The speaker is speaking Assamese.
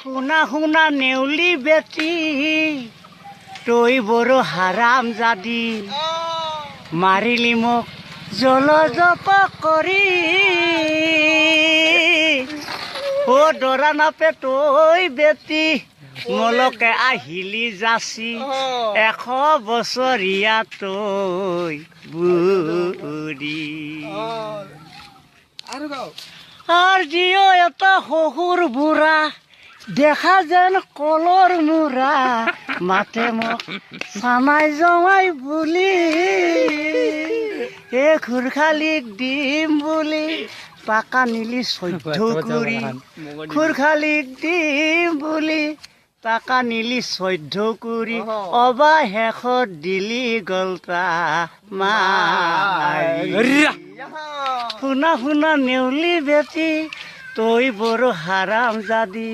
শুনা শুনা নেউলি বেটি তই বড় হাৰাম জাদি মাৰিলি মোক জলজপ কৰি ও দৰা নাপে তই বেটি মলকে আহিলি যাচি 100 বছৰীয়া তই বুঢ়ী আৰ জিও এটা শহুৰ বুঢ়া দেখা যেন কলৰ মূৰা মাতে মোক চানাই জমাই বুলি খুৰখালিক দিম বুলি পাকা নিলি 14 কৰি খুৰখালিক দিম বুলি টাকা নিলি 14 কৰি অবা শেষত দিলি গলতা মাৰি শুনা শুনা নেউলি বেটি তই বড় হাৰাম জাদি